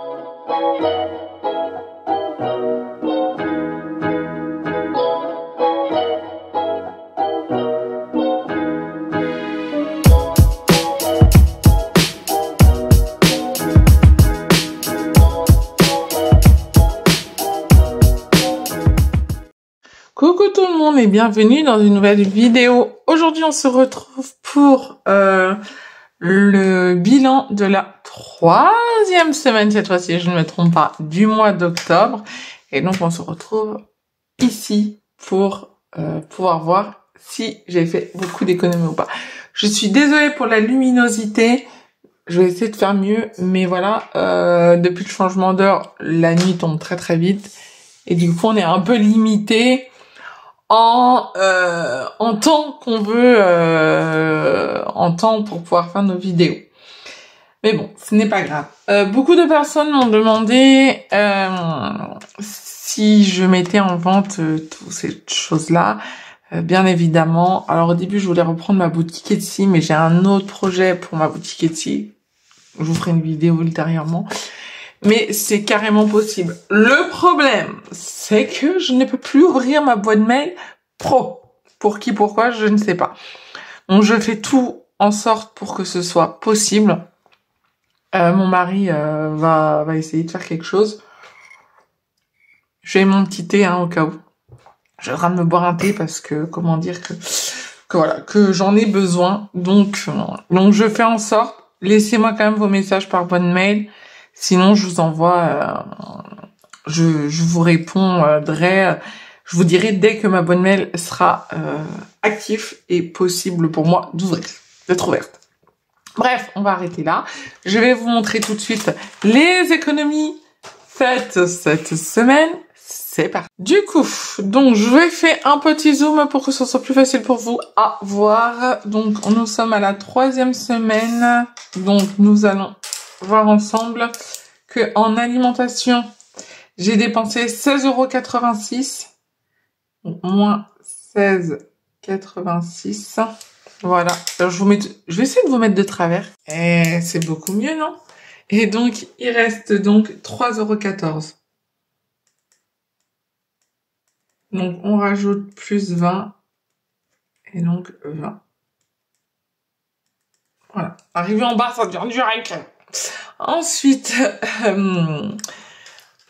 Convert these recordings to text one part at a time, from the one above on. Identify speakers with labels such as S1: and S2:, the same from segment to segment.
S1: Coucou tout le monde et bienvenue dans une nouvelle vidéo. Aujourd'hui on se retrouve pour le bilan de la 3e semaine, cette fois-ci je ne me trompe pas, du mois d'octobre. Et donc on se retrouve ici pour pouvoir voir si j'ai fait beaucoup d'économies ou pas. Je suis désolée pour la luminosité, je vais essayer de faire mieux, mais voilà, depuis le changement d'heure, la nuit tombe très très vite. Et du coup on est un peu limité en temps qu'on veut, en temps pour pouvoir faire nos vidéos. Mais bon, ce n'est pas grave. Beaucoup de personnes m'ont demandé si je mettais en vente toutes ces choses-là. Bien évidemment. Alors au début, je voulais reprendre ma boutique Etsy, mais j'ai un autre projet pour ma boutique Etsy. Je vous ferai une vidéo ultérieurement. Mais c'est carrément possible. Le problème, c'est que je ne peux plus ouvrir ma boîte mail pro. Pour qui, pourquoi, je ne sais pas. Donc je fais tout en sorte pour que ce soit possible. Mon mari va essayer de faire quelque chose. J'ai mon petit thé hein, au cas où. Je suis en train de me boire un thé parce que, comment dire, que voilà, que j'en ai besoin. Donc je fais en sorte. Laissez-moi quand même vos messages par boîte mail. Sinon, je vous envoie, je vous répondrai, je vous dirai dès que ma boîte mail sera active et possible pour moi d'être ouverte. Bref, on va arrêter là. Je vais vous montrer tout de suite les économies faites cette semaine. C'est parti. Du coup, donc je vais faire un petit zoom pour que ce soit plus facile pour vous à voir. Donc, nous sommes à la 3e semaine. Donc, nous allons voir ensemble que en alimentation, j'ai dépensé 16,86 €, moins 16,86 €. Voilà. Alors, je vais essayer de vous mettre de travers. Et c'est beaucoup mieux, non? Et donc, il reste donc 3,14 €. Donc, on rajoute plus 20. Et donc, 20. Voilà. Arrivé en bas, ça devient direct. Ensuite,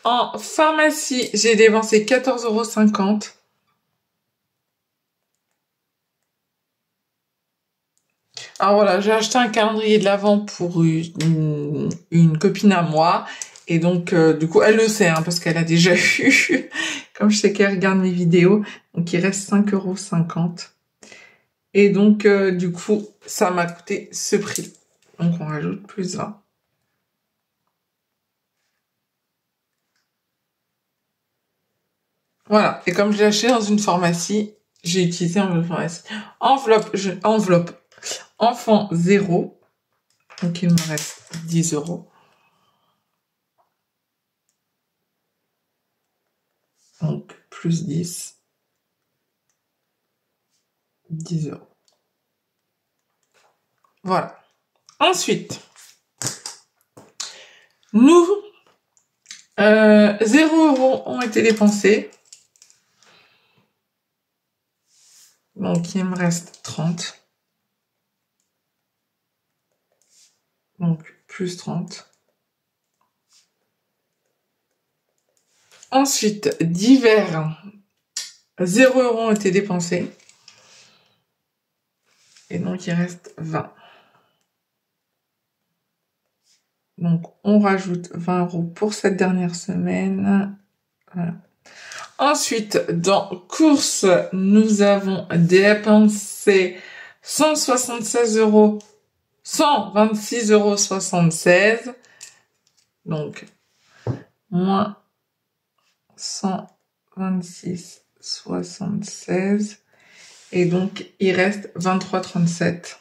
S1: en pharmacie, j'ai dépensé 14,50 €. Alors voilà, j'ai acheté un calendrier de l'Avent pour une copine à moi. Et donc, du coup, elle le sait, hein, parce qu'elle a déjà eu, comme je sais qu'elle regarde mes vidéos. Donc, il reste 5,50 €. Et donc, du coup, ça m'a coûté ce prix. Donc, on rajoute plus 20. Voilà. Et comme je l'ai acheté dans une pharmacie, j'ai utilisé en pharmacie. Enveloppe. Enfant 0. Donc, il me reste 10 €. Donc, plus 10. 10 €. Voilà. Ensuite, nous, 0 € ont été dépensés. Donc, il me reste 30. Donc, plus 30. Ensuite, divers, 0 € ont été dépensés. Et donc, il reste 20. Donc, on rajoute 20 € pour cette dernière semaine. Voilà. Ensuite, dans courses, nous avons dépensé 176 €, 126,76 €. Donc, moins 126,76. Et donc, il reste 23,37.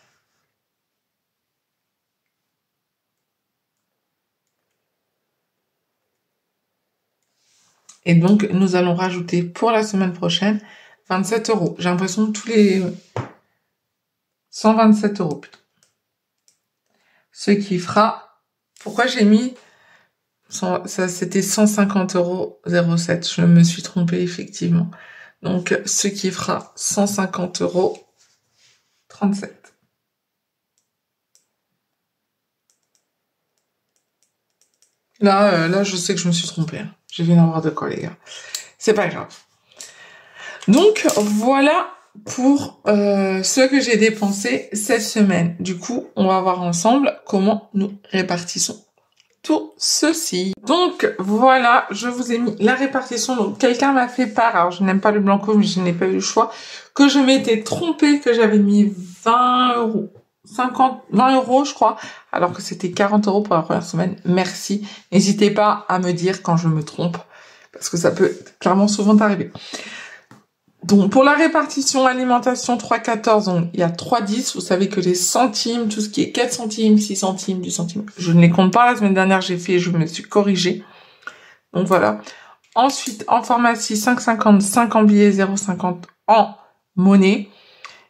S1: Et donc, nous allons rajouter pour la semaine prochaine 27 €. J'ai l'impression de tous les 127 € plutôt. Ce qui fera... Pourquoi j'ai mis Ça, c'était 150,07 €. Je me suis trompée, effectivement. Donc, ce qui fera 150,37 €. Là, je sais que je me suis trompée. Hein. Je viens d'avoir de quoi, les gars. C'est pas grave. Donc, voilà pour ce que j'ai dépensé cette semaine. Du coup, on va voir ensemble comment nous répartissons tout ceci. Donc, voilà, je vous ai mis la répartition. Donc, quelqu'un m'a fait part, alors je n'aime pas le blanco, mais je n'ai pas eu le choix, que je m'étais trompée, que j'avais mis 20 €. 20 €, je crois, alors que c'était 40 € pour la première semaine. Merci. N'hésitez pas à me dire quand je me trompe, parce que ça peut clairement souvent arriver. Donc, pour la répartition alimentation 3,14, donc, il y a 3,10. Vous savez que les centimes, tout ce qui est 4 centimes, 6 centimes, 10 centimes, je ne les compte pas. La semaine dernière, j'ai fait, je me suis corrigée. Donc, voilà. Ensuite, en pharmacie, 5,50, 5 en billets, 0,50 en monnaie.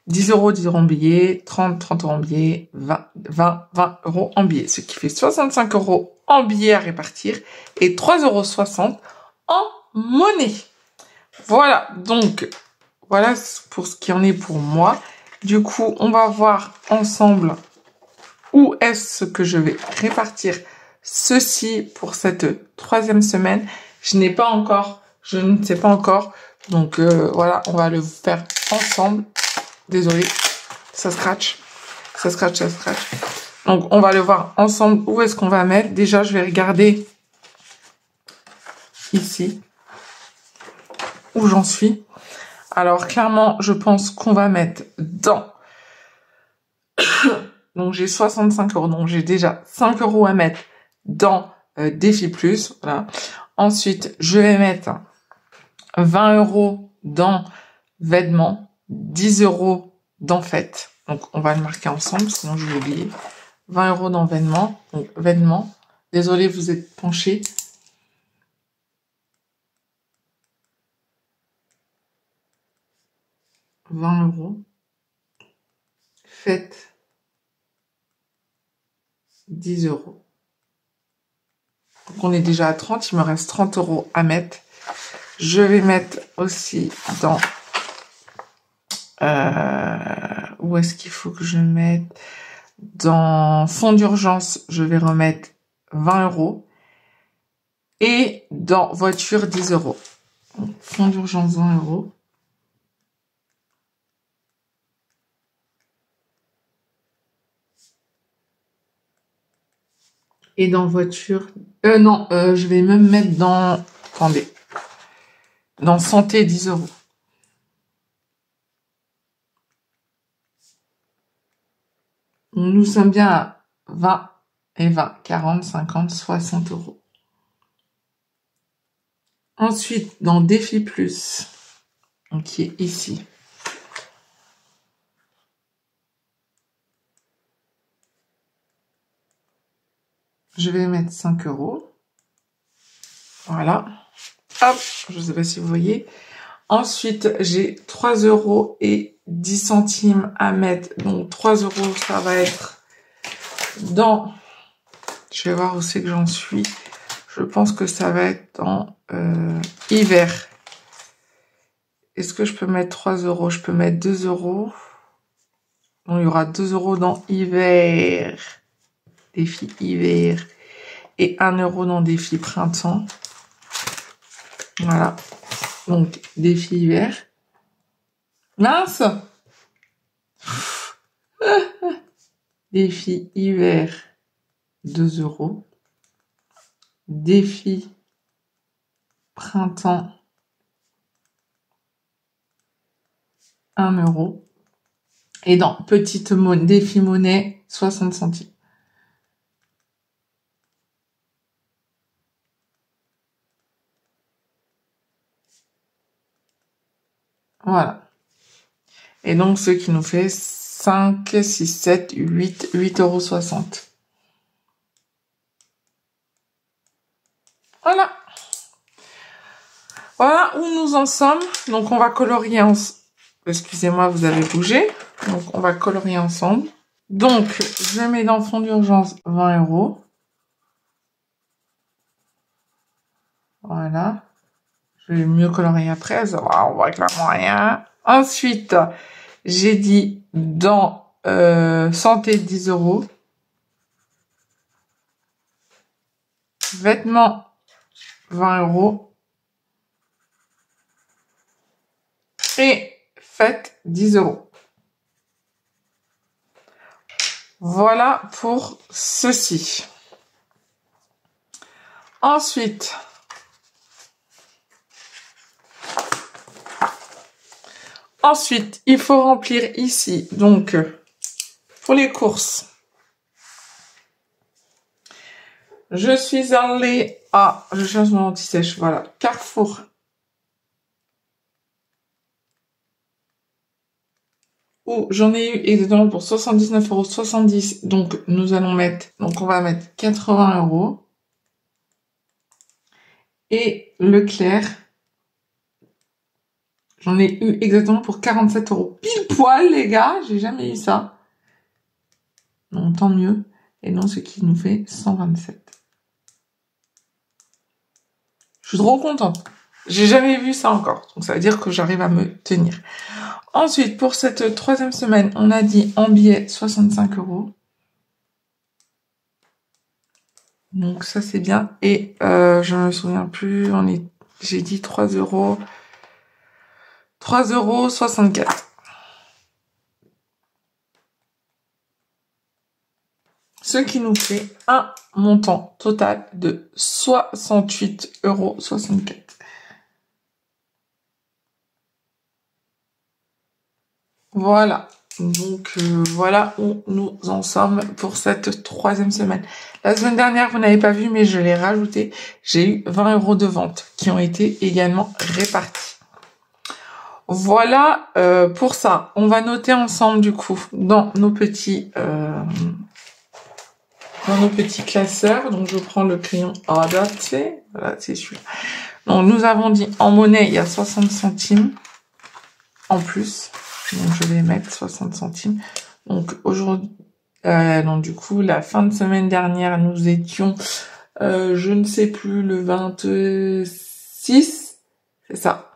S1: 10 €, 10 € en billets, 30 € en billets, 20 € en billets. Ce qui fait 65 € en billets à répartir et 3,60 € en monnaie. Voilà. Donc, voilà pour ce qui en est pour moi. Du coup, on va voir ensemble où est-ce que je vais répartir ceci pour cette 3e semaine. Je ne sais pas encore. Donc, voilà, on va le faire ensemble. Désolée, ça scratch. Donc, on va le voir ensemble. Où est-ce qu'on va mettre? Déjà, je vais regarder ici où j'en suis. Alors, clairement, je pense qu'on va mettre dans... Donc, j'ai 65 €. Donc, j'ai déjà 5 € à mettre dans Défi Plus. Voilà. Ensuite, je vais mettre 20 € dans vêtements, 10 € dans fête. Donc, on va le marquer ensemble, sinon je vais oublier. 20 € dans vêtements. Donc, vêtements. Désolée, vous êtes penchés. « 20 €. Fête. 10 €. Donc, on est déjà à 30. Il me reste 30 € à mettre. Je vais mettre aussi dans... où est-ce qu'il faut que je mette? Dans fonds d'urgence, je vais remettre 20 €. Et dans voiture, 10 €. Donc, fonds d'urgence, 20 €. Et dans voiture... non, je vais même mettre dans... Attendez. Dans santé, 10 €. Nous sommes bien à 20 et 20, 40, 50, 60 €. Ensuite, dans Défi Plus, donc qui est ici. Je vais mettre 5 €. Voilà. Hop, je ne sais pas si vous voyez. Ensuite, j'ai 3 € et 10 centimes à mettre. Donc, 3 €, ça va être dans... Je vais voir où c'est que j'en suis. Je pense que ça va être dans hiver. Est-ce que je peux mettre 3 €? Je peux mettre 2 €. Donc, il y aura 2 € dans hiver. Défi hiver. Et 1 € dans défi printemps. Voilà. Donc, défi hiver. Mince! Défi hiver, 2 €. Défi printemps, 1 €. Et dans petite monnaie, défi monnaie, 60 centimes. Voilà. Et donc, ce qui nous fait 5, 6, 7, 8, 8,60 €. Voilà. Voilà où nous en sommes. Donc, on va colorier Excusez-moi, vous avez bougé. Donc, on va colorier ensemble. Donc, je mets dans fond d'urgence 20 €. Voilà. Je vais mieux colorier après, ça va, on voit clairement rien. Ensuite, j'ai dit dans santé 10 €. Vêtements 20 €. Et fête 10 €. Voilà pour ceci. Ensuite, il faut remplir ici. Donc, pour les courses, je suis allée à... Je cherche mon anti-sèche, voilà. Carrefour. Où j'en ai eu exactement pour 79,70 €. Donc, nous allons mettre... Donc, on va mettre 80 €. Et Leclerc, j'en ai eu exactement pour 47 €. Pile poil, les gars, j'ai jamais eu ça. Donc, tant mieux. Et donc, ce qui nous fait 127. Je suis trop contente. J'ai jamais vu ça encore. Donc, ça veut dire que j'arrive à me tenir. Ensuite, pour cette 3e semaine, on a dit en billets 65 €. Donc, ça, c'est bien. Et je me souviens plus, j'ai dit 3 €. 3,64 €. Ce qui nous fait un montant total de 68,64 €. Voilà. Donc, voilà où nous en sommes pour cette 3e semaine. La semaine dernière, vous n'avez pas vu, mais je l'ai rajouté. J'ai eu 20 € de vente qui ont été également répartis. Voilà pour ça. On va noter ensemble, du coup, dans nos petits classeurs. Donc, je prends le crayon adapté. Voilà, c'est celui-là. Donc, nous avons dit en monnaie, il y a 60 centimes en plus. Donc, je vais mettre 60 centimes. Donc, aujourd'hui, donc du coup, la fin de semaine dernière, nous étions, je ne sais plus, le 26, c'est ça.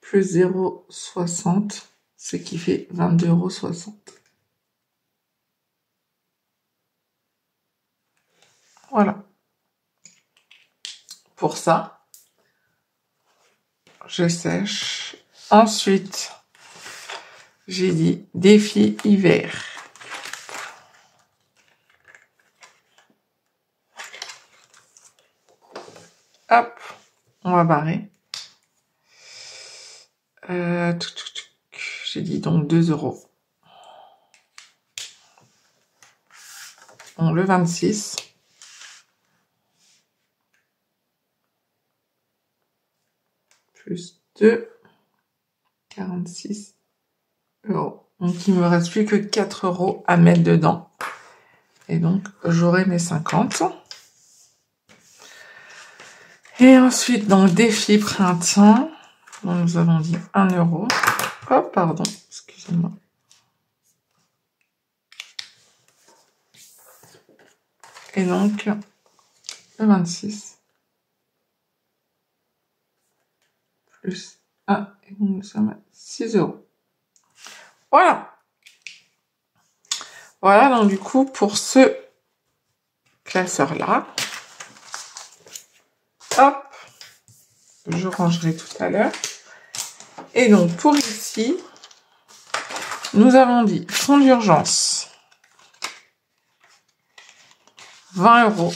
S1: Plus 0,60, ce qui fait 22,60 €. Voilà. Pour ça, je sèche. Ensuite, j'ai dit défi hiver. Hop, on va barrer. J'ai dit donc 2 €. Bon, le 26. Plus 2, 46 €. Donc, il me reste plus que 4 € à mettre dedans. Et donc, j'aurai mes 50. Et ensuite, dans le défi printemps, donc nous avons dit 1 €. Oh, pardon, excusez-moi. Et donc, le 26. Plus 1, et donc nous sommes à 6 €. Voilà. Voilà, donc du coup, pour ce classeur-là, hop, je rangerai tout à l'heure. Et donc, pour ici, nous avons dit fonds d'urgence, 20 €,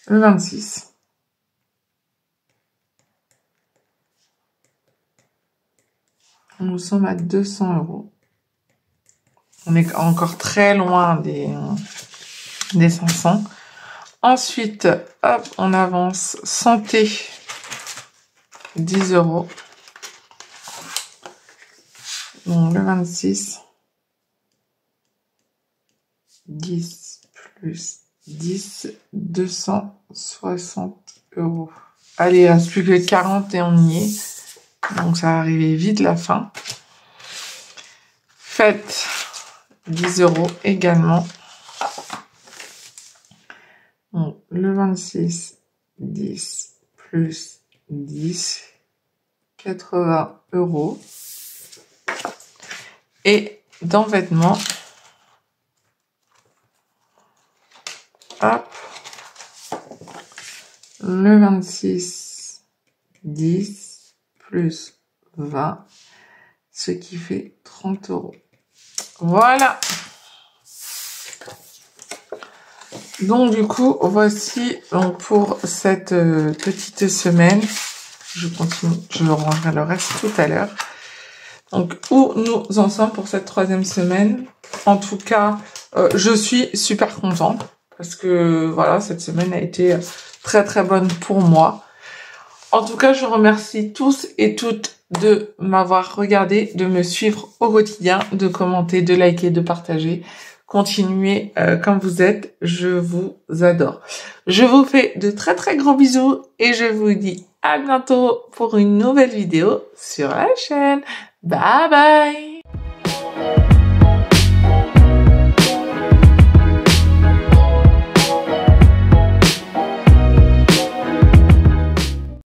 S1: le 26. Nous sommes à 200 €. On est encore très loin des 500. Ensuite, hop, on avance. Santé, 10 €. Donc, le 26. 10 plus 10, 260 €. Allez, il reste plus que 40 et on y est. Donc, ça va arriver vite la fin. Faites 10 € également. Donc, le 26, 10 plus 10, 80 €. Et dans vêtements, hop, le 26, 10 plus 20, ce qui fait 30 €. Voilà. Donc du coup, voici donc pour cette petite semaine. Je continue, je rangerai le reste tout à l'heure. Donc où nous en sommes pour cette 3e semaine. En tout cas, je suis super contente parce que voilà, cette semaine a été très très bonne pour moi. En tout cas, je remercie tous et toutes de m'avoir regardé, de me suivre au quotidien, de commenter, de liker, de partager. Continuez comme vous êtes, je vous adore. Je vous fais de très très gros bisous et je vous dis à bientôt pour une nouvelle vidéo sur la chaîne. Bye bye!